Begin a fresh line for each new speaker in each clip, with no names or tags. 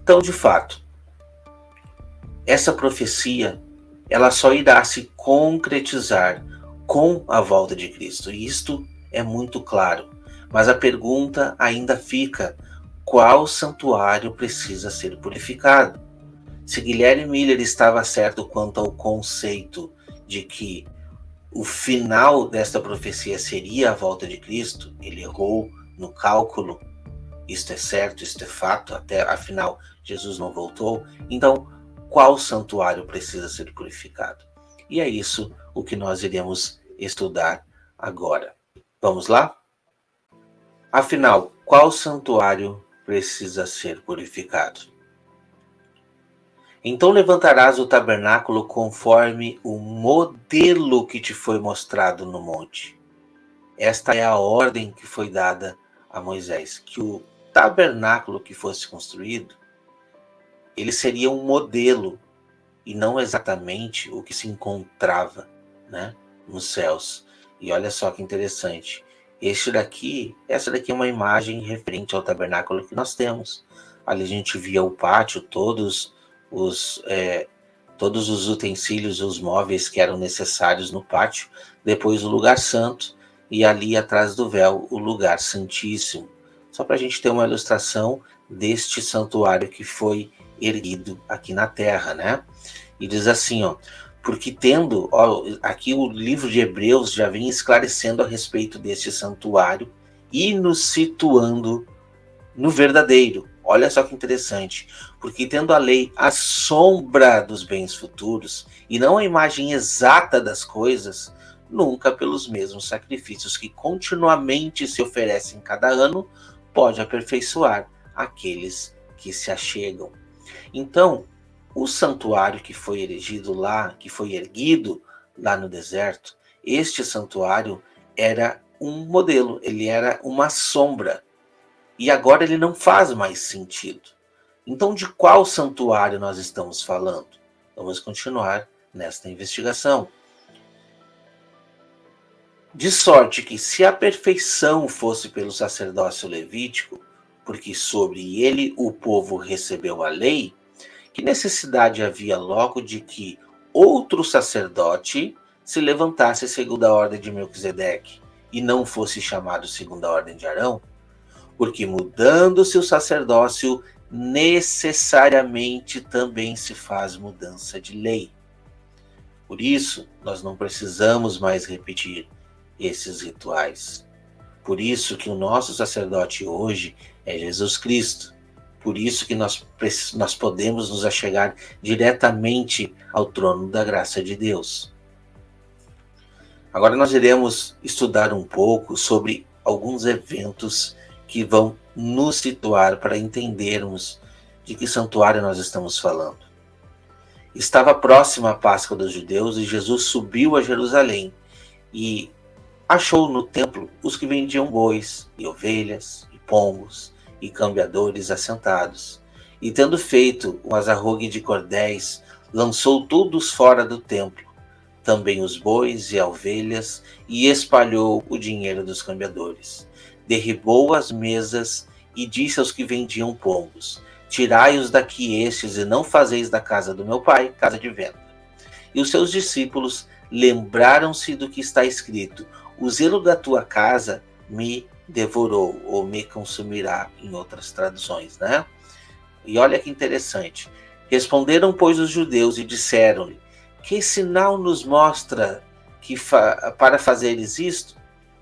Então, de fato, essa profecia, ela só irá se concretizar com a volta de Cristo. E isto é muito claro. Mas a pergunta ainda fica: qual santuário precisa ser purificado? Se Guilherme Miller estava certo quanto ao conceito de que o final desta profecia seria a volta de Cristo, ele errou no cálculo. Isto é certo, isto é fato, até afinal Jesus não voltou. Então, qual santuário precisa ser purificado? E é isso o que nós iremos estudar agora. Vamos lá? Afinal, qual santuário precisa ser purificado? Então levantarás o tabernáculo conforme o modelo que te foi mostrado no monte. Esta é a ordem que foi dada a Moisés, que o tabernáculo que fosse construído, ele seria um modelo e não exatamente o que se encontrava, né, nos céus. E olha só que interessante, essa daqui é uma imagem referente ao tabernáculo que nós temos. Ali a gente via o pátio, todos os utensílios, os móveis que eram necessários no pátio, depois o lugar santo e ali atrás do véu o lugar santíssimo. Só para a gente ter uma ilustração deste santuário que foi erguido aqui na terra, né? E diz assim, ó, porque tendo, ó, aqui o livro de Hebreus já vem esclarecendo a respeito deste santuário e nos situando no verdadeiro. Olha só que interessante, porque tendo a lei a sombra dos bens futuros e não a imagem exata das coisas, nunca pelos mesmos sacrifícios que continuamente se oferecem cada ano, pode aperfeiçoar aqueles que se achegam. Então, o santuário que foi erigido lá, que foi erguido lá no deserto, este santuário era um modelo, ele era uma sombra. E agora ele não faz mais sentido. Então, de qual santuário nós estamos falando? Vamos continuar nesta investigação. De sorte que, se a perfeição fosse pelo sacerdócio levítico, porque sobre ele o povo recebeu a lei, que necessidade havia logo de que outro sacerdote se levantasse segundo a ordem de Melquisedeque e não fosse chamado segundo a ordem de Arão? Porque mudando-se o sacerdócio, necessariamente também se faz mudança de lei. Por isso, nós não precisamos mais repetir esses rituais. Por isso que o nosso sacerdote hoje é Jesus Cristo. Por isso que nós podemos nos achegar diretamente ao trono da graça de Deus. Agora nós iremos estudar um pouco sobre alguns eventos que vão nos situar para entendermos de que santuário nós estamos falando. Estava próxima a Páscoa dos judeus e Jesus subiu a Jerusalém e achou no templo os que vendiam bois e ovelhas e pombos e cambiadores assentados. E tendo feito um azarrogue de cordéis, lançou todos fora do templo, também os bois e ovelhas, e espalhou o dinheiro dos cambiadores. Derribou as mesas e disse aos que vendiam pombos: tirai-os daqui estes, e não fazeis da casa do meu pai casa de venda. E os seus discípulos lembraram-se do que está escrito: o zelo da tua casa me devorou, ou me consumirá, em outras traduções, né? E olha que interessante. Responderam, pois, os judeus e disseram-lhe: que sinal nos mostra que para fazeres isto?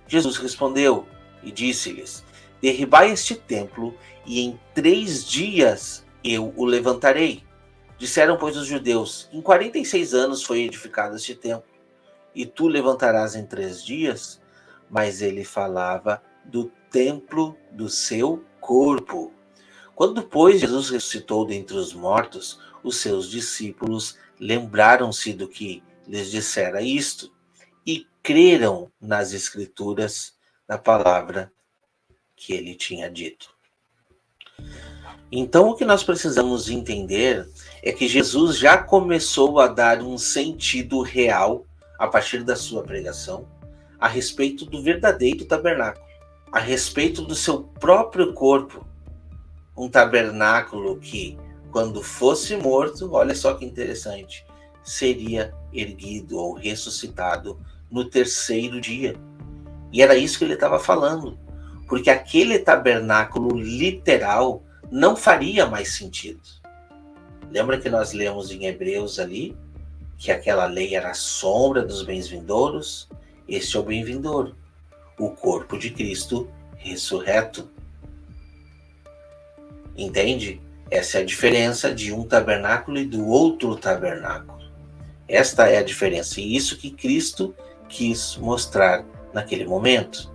Jesus respondeu e disse-lhes: derribai este templo, e em 3 dias eu o levantarei. Disseram, pois, os judeus: em 46 anos foi edificado este templo, e tu levantarás em 3 dias? Mas ele falava do templo do seu corpo. Quando, pois, Jesus ressuscitou dentre os mortos, os seus discípulos lembraram-se do que lhes dissera isto e creram nas Escrituras, na palavra que ele tinha dito. Então, o que nós precisamos entender é que Jesus já começou a dar um sentido real, a partir da sua pregação, a respeito do verdadeiro tabernáculo, a respeito do seu próprio corpo, um tabernáculo que quando fosse morto, olha só que interessante, seria erguido ou ressuscitado no terceiro dia. E era isso que ele estava falando, porque aquele tabernáculo literal não faria mais sentido. Lembra que nós lemos em Hebreus ali que aquela lei era a sombra dos bens vindouros? Este é o bem vindouro, o corpo de Cristo ressurreto. Entende? Essa é a diferença de um tabernáculo e do outro tabernáculo. Esta é a diferença, e isso que Cristo quis mostrar naquele momento.